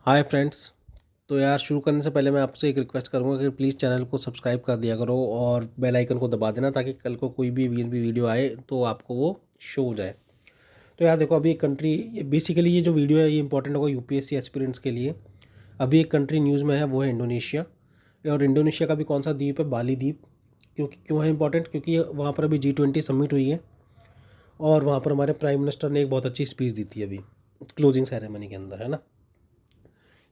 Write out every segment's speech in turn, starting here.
Hi friends. तो यार शुरू करने से पहले मैं आपसे एक रिक्वेस्ट करूंगा कि प्लीज़ चैनल को सब्सक्राइब कर दिया करो और बेल आइकन को दबा देना ताकि कल को कोई भी वीडियो आए तो आपको वो शो हो जाए। तो यार देखो, अभी एक कंट्री, बेसिकली ये जो वीडियो है ये इंपॉर्टेंट होगा यूपीएससी एस्पिरेंट्स के लिए। अभी एक कंट्री न्यूज़ में है, वो है इंडोनेशिया। और इंडोनेशिया का भी कौन सा द्वीप है? बाली द्वीप। क्यों है इंपॉर्टेंट? क्योंकि वहाँ पर अभी G20 समिट हुई है और वहाँ पर हमारे प्राइम मिनिस्टर ने एक बहुत अच्छी स्पीच दी थी अभी क्लोजिंग सेरेमनी के अंदर, है ना।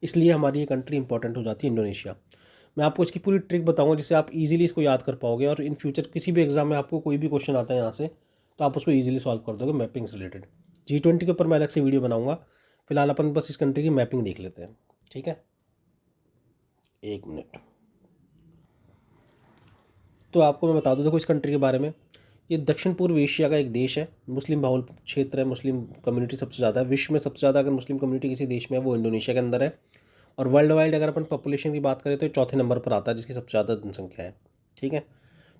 इसलिए हमारी ये कंट्री इंपॉर्टेंट हो जाती है इंडोनेशिया। मैं आपको इसकी पूरी ट्रिक बताऊंगा जिससे आप इजीली इसको याद कर पाओगे और इन फ्यूचर किसी भी एग्जाम में आपको कोई भी क्वेश्चन आता है यहाँ से तो आप उसको इजीली सॉल्व कर दोगे मैपिंग से रिलेटेड। G20 के ऊपर मैं अलग से वीडियो बनाऊंगा। फिलहाल अपन बस इस कंट्री की मैपिंग देख लेते हैं, ठीक है। एक मिनट। तो आपको मैं बता दूँ, देखो इस कंट्री के बारे में, ये दक्षिण पूर्व एशिया का एक देश है। मुस्लिम बहुल क्षेत्र है, मुस्लिम कम्युनिटी सबसे ज़्यादा है विश्व में। सबसे ज़्यादा अगर मुस्लिम कम्युनिटी किसी देश में है वो इंडोनेशिया के अंदर है। और वर्ल्ड वाइड अगर अपन पॉपुलेशन की बात करें तो ये चौथे नंबर पर आता है, जिसकी सबसे ज़्यादा जनसंख्या है, ठीक है।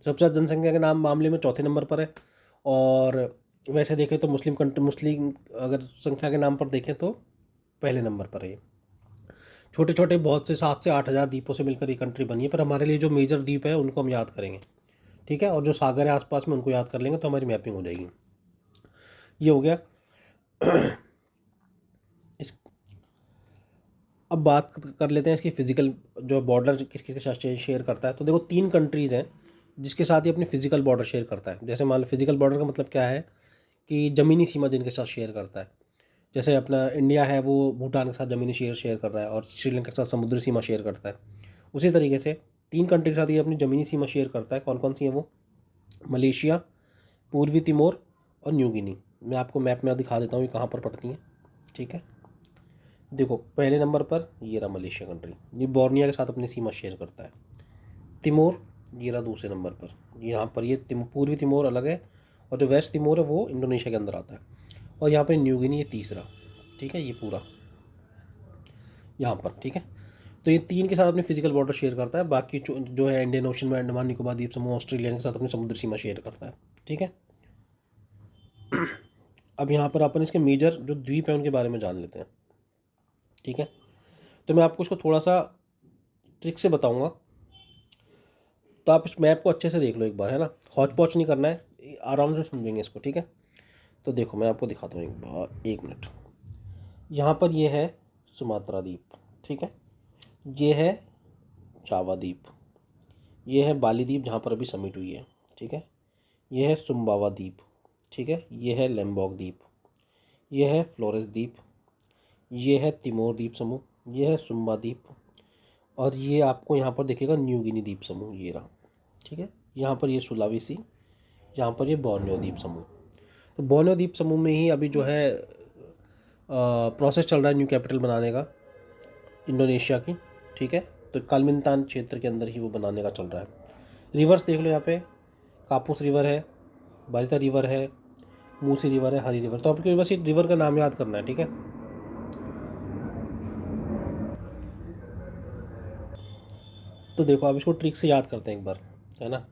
सबसे ज़्यादा जनसंख्या के मामले में चौथे नंबर पर है। और वैसे देखें तो मुस्लिम अगर संख्या के नाम पर देखें तो पहले नंबर पर है ये। छोटे छोटे बहुत से 7 से 8 हज़ार द्वीपों से मिलकर ये कंट्री बनी है, पर हमारे लिए जो मेजर द्वीप है उनको हम याद करेंगे, ठीक है। और जो सागर है आसपास में उनको याद कर लेंगे तो हमारी मैपिंग हो जाएगी। ये हो गया। इस अब बात कर लेते हैं इसकी फ़िज़िकल जो बॉर्डर किस किस के साथ शेयर करता है। तो देखो 3 कंट्रीज़ हैं जिसके साथ ही अपनी फ़िज़िकल बॉर्डर शेयर करता है। जैसे मान लो फ़िज़िकल बॉर्डर का मतलब क्या है कि ज़मीनी सीमा जिनके साथ शेयर करता है। जैसे अपना इंडिया है वो भूटान के साथ ज़मीनी शेयर कर रहा है और श्रीलंका के साथ समुद्री सीमा शेयर करता है। उसी तरीके से 3 कंट्री के साथ ये अपनी ज़मीनी सीमा शेयर करता है। कौन कौन सी है वो? मलेशिया, पूर्वी तिमोर और न्यू गिनी। मैं आपको मैप में दिखा देता हूँ ये कहाँ पर पड़ती हैं, ठीक है। देखो पहले नंबर पर ये रहा मलेशिया कंट्री, ये बोर्निया के साथ अपनी सीमा शेयर करता है। तिमोर ये रहा दूसरे नंबर पर, यहाँ पर ये पूर्वी तिमोर अलग है और जो वेस्ट तिमोर है वो इंडोनेशिया के अंदर आता है। और यहाँ पर न्यू गिनी ये तीसरा, ठीक है, ये पूरा यहाँ पर, ठीक है। तो ये 3 के साथ अपनी फिजिकल बॉर्डर शेयर करता है। बाकी जो है इंडियन ओशन में अंडमान निकोबार द्वीप समूह ऑस्ट्रेलिया के साथ अपनी समुद्री सीमा शेयर करता है, ठीक है। अब यहाँ पर अपन इसके मेजर जो द्वीप है उनके बारे में जान लेते हैं, ठीक है। तो मैं आपको इसको थोड़ा सा ट्रिक से बताऊंगा, तो आप इस मैप को अच्छे से देख लो एक बार, है ना। हौच पौच नहीं करना है, आराम से समझेंगे इसको, ठीक है। तो देखो मैं आपको दिखाता हूँ एक बार, एक मिनट। यहाँ पर ये है सुमात्रा द्वीप, ठीक है। ये है जावा द्वीप, ये है बाली द्वीप जहाँ पर अभी समिट हुई है, ठीक है। ये है सुम्बावा द्वीप, ठीक है। ये है लैम्बोक द्वीप, ये है फ्लोरेस द्वीप, ये है तिमोर द्वीप समूह, ये है सुम्बा द्वीप और ये आपको यहाँ पर दिखेगा न्यू गिनी द्वीप समूह, ये रहा, ठीक है। यहाँ पर ये सुलावेसी, यहाँ पर ये बोर्नियो द्वीप समूह। तो बोर्नियो द्वीप समूह में ही अभी जो है प्रोसेस चल रहा है न्यू कैपिटल बनाने का इंडोनेशिया की, ठीक है। तो कालिमिंतान क्षेत्र के अंदर ही वो बनाने का चल रहा है। रिवर्स देख लो, यहाँ पे कापूस रिवर है, बारिता रिवर है, मूसी रिवर है, हरी रिवर। तो आपको बस ये रिवर का नाम याद करना है, ठीक है। तो देखो आप इसको ट्रिक से याद करते हैं एक बार, है ना।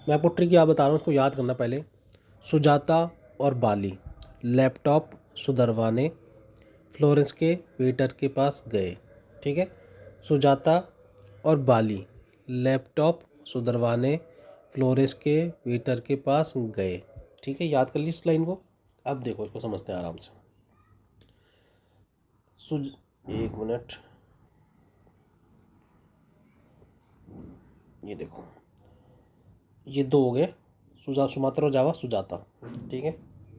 मैं आपको ट्रिक याद बता रहा हूँ, उसको याद करना पहले। सुजाता और बाली लैपटॉप सुधरवाने फ्लोरेंस के वेटर के पास गए, ठीक है। सुजाता और बाली लैपटॉप सुधरवाने फ्लोरेंस के वेटर के पास गए, ठीक है। याद कर ली इस लाइन को। अब देखो इसको समझते हैं आराम से। सुज एक मिनट, ये देखो ये दो हो गए, सुमात्रा और जावा सुजाता, ठीक है।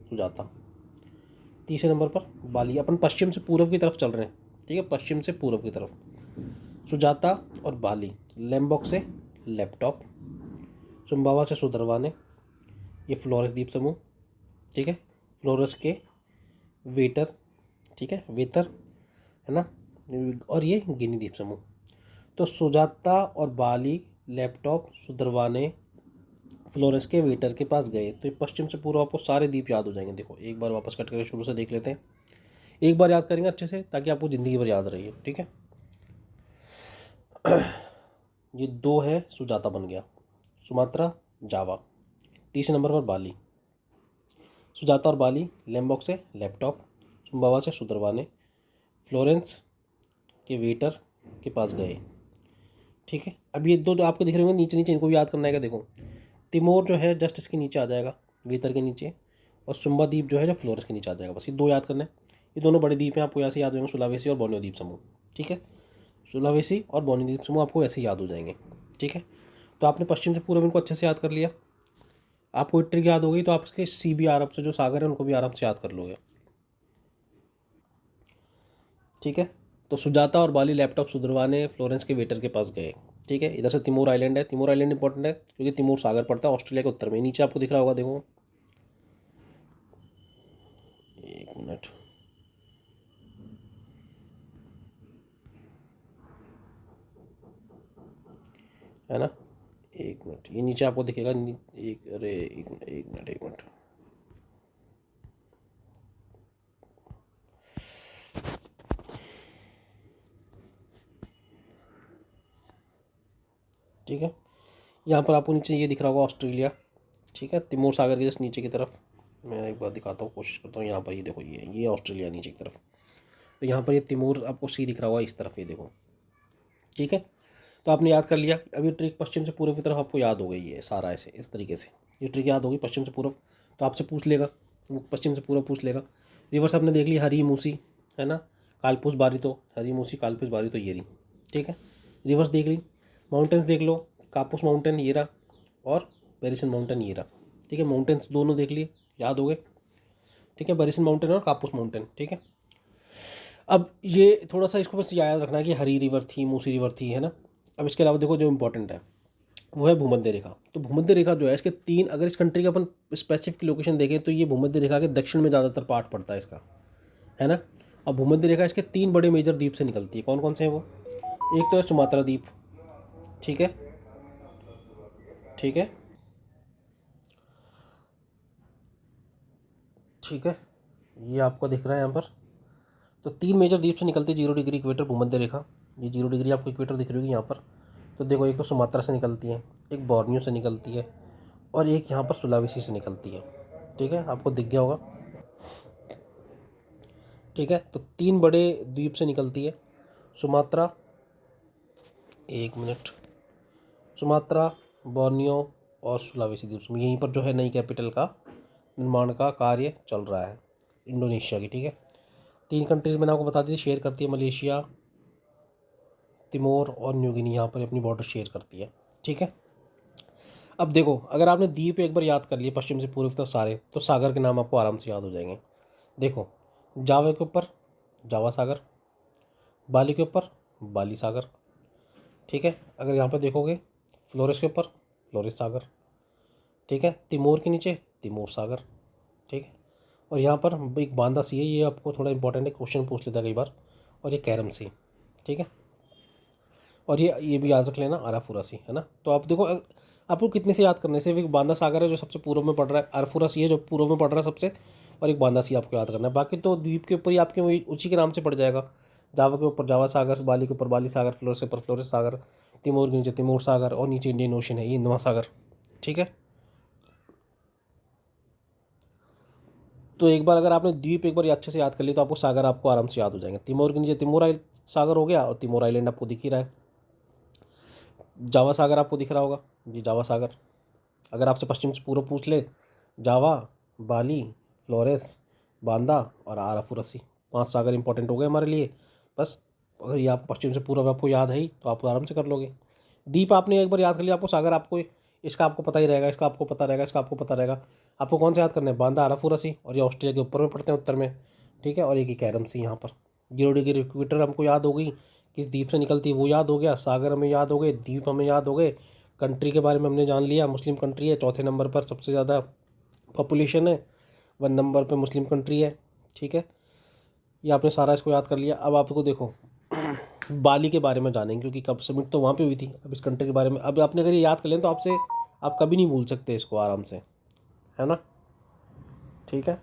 सुजाता तीसरे नंबर पर बाली। अपन पश्चिम से पूर्व की तरफ चल रहे हैं, ठीक है, पश्चिम से पूर्व की तरफ। सुजाता और बाली, लैम्बोक से लैपटॉप, सुम्बावा से सुधरवाने, ये फ्लोरेस द्वीप समूह, ठीक है। फ्लोरेस के वेटर, ठीक है, वेतर, है ना। और ये गिनी द्वीप समूह। तो सुजाता और बाली लैपटॉप सुधरवाने फ्लोरेंस के वेटर के पास गए। तो ये पश्चिम से पूर्व आपको सारे द्वीप याद हो जाएंगे। देखो एक बार वापस कट करके शुरू से देख लेते हैं, एक बार याद करेंगे अच्छे से ताकि आपको ज़िंदगी भर याद रहे, ठीक है। ये दो है, सुजाता बन गया, सुमात्रा जावा। तीसरे नंबर पर बाली, सुजाता और बाली लैम्बोक से लैपटॉप, सुम्बावा से सुधरवाने, फ्लोरेंस के वेटर के पास गए। ठीक है, अब ये दो जो आपको दिख रहे होंगे नीचे नीचे, इनको भी याद करना है। देखो तिमोर जो है जस्ट इसके नीचे आ जाएगा, वेतर के नीचे, और सुम्बा द्वीप जो है जो फ्लोरेंस के नीचे आ जाएगा। बस ये दो याद करना है। ये दोनों बड़े द्वीप हैं, आपको यहाँ से याद हो जाएंगे, सुलावेसी और बोर्नियो द्वीप समूह। ठीक है, सुलावेसी और बोर्नियो द्वीप समूह आपको ऐसे याद हो जाएंगे। ठीक है, तो आपने पश्चिम से पूर्व इनको अच्छे से याद कर लिया। आपको ट्रिक याद हो गई तो आप इसके सी भी अरब से जो सागर है उनको भी आराम से याद कर लोगे। ठीक है, तो सुजाता और बाली लैपटॉप सुधरवाने फ्लोरेंस के वेटर के पास गए। ठीक है, इधर से तिमोर आइलैंड है। तिमोर आइलैंड इंपॉर्टेंट है क्योंकि तिमोर सागर पड़ता है ऑस्ट्रेलिया के उत्तर में। नीचे आपको दिख रहा होगा, देखो 1 मिनट, है ना, 1 मिनट, ये नीचे आपको दिखेगा। एक, अरे 1 मिनट 1 मिनट 1 मिनट, ठीक है, यहाँ पर आपको नीचे ये दिख रहा होगा ऑस्ट्रेलिया। ठीक है, तिमोर सागर के जस्ट नीचे की तरफ मैं एक बार दिखाता हूँ, कोशिश करता हूँ। यहाँ पर ये देखो, ये ऑस्ट्रेलिया नीचे की तरफ, तो यहाँ पर ये तिमोर आपको सी दिख रहा होगा इस तरफ, ये देखो। ठीक है, तो आपने याद कर लिया। अब ये ट्रिक पश्चिम से पूर्व की तरफ आपको याद हो गई है सारा, ऐसे इस तरीके से ये ट्रिक याद होगी पश्चिम से पूर्व। तो आपसे पूछ लेगा, वो पश्चिम से पूर्व पूछ लेगा। रिवर्स आपने देख ली, हरी मूसी, है ना, कालपूस बारी, तो हरी मूसी कालपूस बारी तो ये रही। ठीक है, रिवर्स देख ली। माउंटेन्स देख लो, कापूस माउंटेन ये रहा और बेरिसन माउंटेन ये रहा। ठीक है, माउंटेन्स दोनों देख लिए, याद हो गए। ठीक है, बेरिसन माउंटेन और कापूस माउंटेन। ठीक है, अब ये थोड़ा सा इसको बस याद रखना है कि हरी रिवर थी, मूसी रिवर थी, है ना। अब इसके अलावा देखो जो इंपॉर्टेंट है वो है भूमध्य रेखा। तो भूमध्य रेखा जो है इसके तीन, अगर इस कंट्री का अपन स्पेसिफिक लोकेशन देखें तो ये भूमध्य रेखा के दक्षिण में ज़्यादातर पार्ट पड़ता है इसका, है ना। अब भूमध्य रेखा इसके 3 बड़े मेजर द्वीप से निकलती है। कौन कौन से हैं वो? एक तो है सुमात्रा द्वीप। ठीक है, ठीक है, ठीक है, ये आपको दिख रहा है यहाँ पर। तो 3 मेजर द्वीप से निकलती है 0 डिग्री इक्वेटर भूमध्य रेखा। ये 0 डिग्री आपको इक्वेटर दिख रही होगी यहाँ पर। तो देखो, एक तो सुमात्रा से निकलती है, एक बोर्नियो से निकलती है, और एक यहाँ पर सुलावेसी से निकलती है। ठीक है, आपको दिख गया होगा। ठीक है, तो 3 बड़े द्वीप से निकलती है, सुमात्रा, 1 मिनट, सुमात्रा, बोर्नियो और सुलावेसी द्वीप समूह। यहीं पर जो है नई कैपिटल का निर्माण का कार्य चल रहा है इंडोनेशिया की। ठीक है, 3 कंट्रीज़ मैंने आपको बता दी शेयर करती है, मलेशिया, तिमोर और न्यू गिनी, यहाँ पर अपनी बॉर्डर शेयर करती है। ठीक है, अब देखो, अगर आपने द्वीप एक बार याद कर लिए पश्चिम से पूर्व तक सारे, तो सागर के नाम आपको आराम से याद हो जाएंगे। देखो, जावा के ऊपर जावा सागर, बाली के ऊपर बाली सागर। ठीक है, अगर यहाँ पर देखोगे फ्लोरेस के ऊपर फ्लोरेस सागर। ठीक है, तिमोर के नीचे तिमोर सागर। ठीक है, और यहाँ पर एक बांदा सी है, ये आपको थोड़ा इंपॉर्टेंट है, क्वेश्चन पूछ लेता है कई बार, और ये कैरम सी। ठीक है, और ये भी याद रख लेना, आराफुरा सी, है ना। तो आप देखो, आपको कितने से याद करने से, एक बांदा सागर है जो सबसे पूर्व में पड़ रहा है, आराफुरा सी है जो पूर्व में पड़ रहा है सबसे, और एक बांदा सी आपको याद करना है। बाकी तो द्वीप के ऊपर ही आपके वही उसी के नाम से पड़ जाएगा। जावा के ऊपर जावा सागर, बाली के ऊपर बाली सागर, फ्लोरेस के ऊपर फ्लोरेस सागर, तिमोर के नीचे तिमोर सागर, और नीचे इंडियन ओशन है, ये हिंद महासागर। ठीक है, तो एक बार अगर आपने द्वीप एक बार अच्छे से याद कर लिया तो आपको सागर आपको आराम से याद हो जाएंगे। तिमोर के नीचे तिमोर सागर हो गया, और तिमोर आइलैंड आपको दिख ही रहा है। जावा सागर आपको दिख रहा होगा, जी जावा सागर। अगर आपसे पश्चिम से पूर्व पूछ ले, जावा, बाली, फ्लोरेस, बांदा और आराफुरसी, 5 सागर इंपॉर्टेंट हो गए हमारे लिए। बस अगर ये आप पश्चिम से पूर्व आपको याद है ही तो आप आराम से कर लोगे। द्वीप आपने एक बार याद कर लिया, आपको सागर आपको इसका आपको पता ही रहेगा, इसका आपको पता रहेगा, इसका आपको पता रहेगा। आपको कौन सा याद करना है? बांदा, आराफुरसी, और ये ऑस्ट्रेलिया के ऊपर में पड़ते हैं उत्तर में। ठीक है, और एक ही कैरम सी यहाँ पर। 0 डिग्री इक्वेटर हमको याद हो गई, किस द्वीप से निकलती है वो याद हो गया, सागर हमें याद हो गए, द्वीप हमें याद हो गए, कंट्री के बारे में हमने जान लिया, मुस्लिम कंट्री है, चौथे नंबर पर सबसे ज़्यादा पॉपुलेशन है, 1 नंबर पर मुस्लिम कंट्री है। ठीक है, ये आपने सारा इसको याद कर लिया। अब आपको देखो बाली के बारे में जानेंगे क्योंकि कब समिट तो वहाँ पे हुई थी। अब इस कंट्री के बारे में अब आपने अगर ये याद कर लिया तो आपसे आप कभी नहीं भूल सकते इसको आराम से, है ना। ठीक है,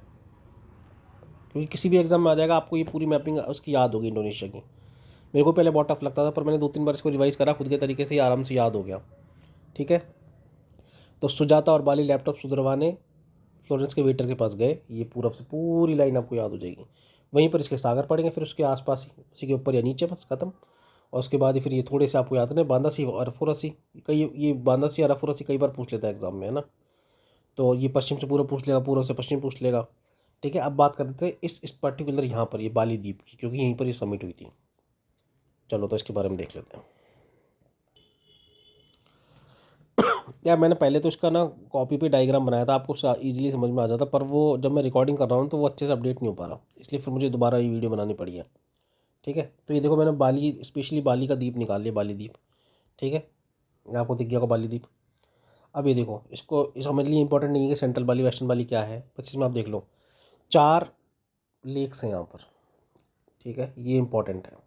क्योंकि किसी भी एग्जाम में आ जाएगा, आपको ये पूरी मैपिंग उसकी याद होगी इंडोनेशिया की। मेरे को पहले बहुत टफ लगता था, पर मैंने 2-3 बार इसको रिवाइज़ करा खुद के तरीके से, ही आराम से याद हो गया। ठीक है, तो सुजाता और बाली लैपटॉप सुधरवाने फ्लोरेंस के वेटर के पास गए, ये पूरब से पूरी लाइन आपको याद हो जाएगी। वहीं पर इसके सागर पड़ेंगे, फिर उसके आसपास ही, उसी के ऊपर या नीचे, बस खत्म। और उसके बाद ही फिर ये थोड़े से आपको याद रखना, बांदासी और अरफुरसी, कई ये बांदासी और अरफुरसी कई बार पूछ लेता है एग्जाम में, है ना। तो ये पश्चिम से पूर्व पूछ लेगा, पूर्व से पश्चिम पूछ लेगा। ठीक है, अब बात करते हैं इस पर्टिकुलर यहाँ पर ये बाली द्वीप की, क्योंकि यहीं पर ये समिट हुई थी। चलो तो इसके बारे में देख लेते हैं। यार मैंने पहले तो इसका ना कॉपी पे डायग्राम बनाया था, आपको ईजिली समझ में आ जाता, पर वो जब मैं रिकॉर्डिंग कर रहा हूँ तो वो अच्छे से अपडेट नहीं हो पा रहा, इसलिए फिर मुझे दोबारा ये वीडियो बनानी पड़ी है। ठीक है, तो ये देखो मैंने बाली, स्पेशली बाली का द्वीप निकाल लिया, बाली द्वीप। ठीक है, ये आपको दिख गया होगा बाली द्वीप। अब ये देखो, इस हमारे लिए इंपॉर्टेंट नहीं है कि सेंट्रल बाली वेस्टर्न बाली क्या है, बस इसमें आप देख लो 4 लेक्स हैं यहाँ पर। ठीक है, ये इंपॉर्टेंट है।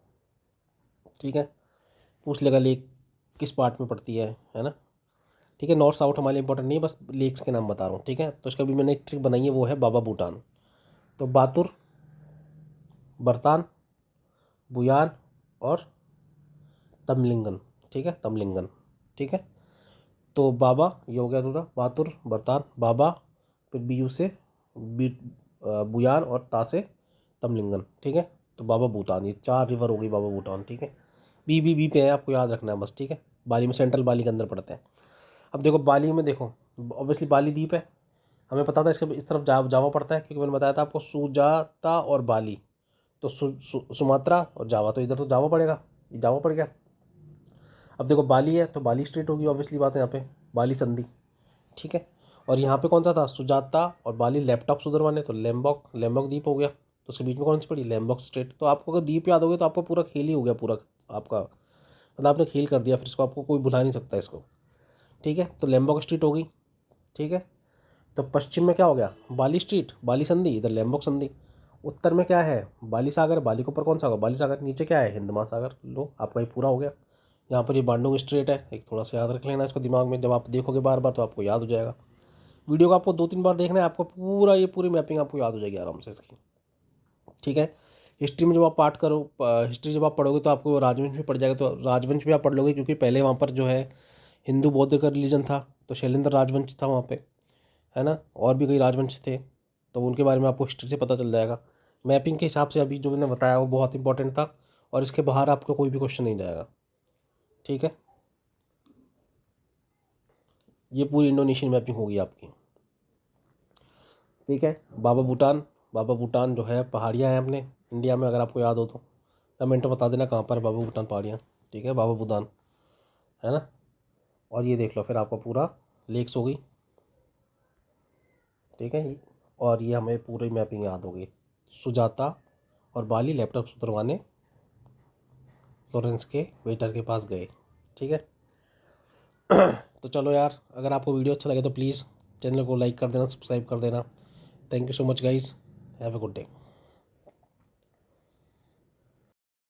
ठीक है, पूछ लेगा लेक किस पार्ट में पड़ती है ना। ठीक है, नॉर्थ साउथ हमारे लिए इंपॉर्टेंट नहीं है, बस लेक्स के नाम बता रहा हूँ। ठीक है, तो इसका भी मैंने एक ट्रिक बनाई है, वो है बाबा बूटान। तो बातुर, बरतान, बुयान और तमलिंगन। ठीक है, तमलिंगन। ठीक है, तो बाबा ये हो गया दूसरा, बातुर, बरतान, बाबा, फिर बीयू से बी बुयान और ता से तमलिंगन। ठीक है, तो बाबा भूटान, ये 4 रिवर हो गई बाबा भूटान। ठीक है, बी पे है, आपको याद रखना है बस। ठीक है, बाली में, सेंट्रल बाली के अंदर पड़ते हैं। अब देखो बाली में, देखो ऑब्वियसली बाली द्वीप है, हमें पता था इसके इस तरफ जावा पड़ता है, क्योंकि मैंने बताया था आपको सुजाता और बाली। तो सुमात्रा और जावा, तो इधर तो जावा पड़ेगा, ये जावा पड़ गया। अब देखो बाली है तो बाली स्ट्रेट होगी, ऑब्वियसली बात है, यहाँ पे बाली संधि। ठीक है, और यहाँ पे कौन सा था, सुजाता और बाली, लैपटॉप सुधरवाने, तो लैम्बॉक, लैम्बॉक द्वीप हो गया। तो उसके बीच में कौन सी पड़ी, लैम्बॉक स्ट्रेट। तो आपको अगर द्वीप याद हो गया तो आपका पूरा खेल ही हो गया, पूरा आपका मतलब आपने खेल कर दिया, फिर इसको आपको कोई भुला नहीं सकता इसको। ठीक है, तो लैम्बॉक स्ट्रीट होगी। ठीक है, तो पश्चिम में क्या हो गया, बाली स्ट्रीट, बाली संधि, इधर लैम्बॉक संधि। उत्तर में क्या है, बाली सागर, बाली के ऊपर कौन सा होगा, बाली सागर। नीचे क्या है, हिंद महासागर। लो आपका ये पूरा हो गया। यहाँ पर ये बांडुंग स्ट्रेट है, एक थोड़ा सा याद रख लेना इसको दिमाग में, जब आप देखोगे बार बार तो आपको याद हो जाएगा। वीडियो को आपको 2-3 बार देखना है, आपको पूरा ये पूरी मैपिंग आपको याद हो जाएगी आराम से इसकी। ठीक है, हिस्ट्री में जब आप पाठ करो, हिस्ट्री जब आप पढ़ोगे तो आपको राजवंश भी पढ़ जाएगा, तो राजवंश भी आप पढ़ लोगे, क्योंकि पहले वहाँ पर जो है हिंदू बौद्ध का रिलीजन था, तो शैलेंद्र राजवंश था वहाँ पे, है ना। और भी कई राजवंश थे, तो उनके बारे में आपको हिस्ट्री से पता चल जाएगा। मैपिंग के हिसाब से अभी जो मैंने बताया वो बहुत इंपॉर्टेंट था, और इसके बाहर आपको कोई भी क्वेश्चन नहीं जाएगा। ठीक है, ये पूरी इंडोनेशियन मैपिंग होगी आपकी। ठीक है, बाबा भूटान, बाबा भूटान जो है पहाड़ियाँ हैं अपने इंडिया में, अगर आपको याद हो तो कमेंट में बता देना कहाँ पर है बाबा भूटान पहाड़ियाँ। ठीक है, बाबा भूटान, है ना। और ये देख लो फिर आपका पूरा लेक्स हो गई। ठीक है, और ये हमें पूरी मैपिंग याद हो गई। सुजाता और बाली लैपटॉप सुधरवाने लॉरेंस के वेटर के पास गए। ठीक है, तो चलो यार, अगर आपको वीडियो अच्छा लगे तो प्लीज़ चैनल को लाइक कर देना, सब्सक्राइब कर देना। Thank you so much guys, have a good day.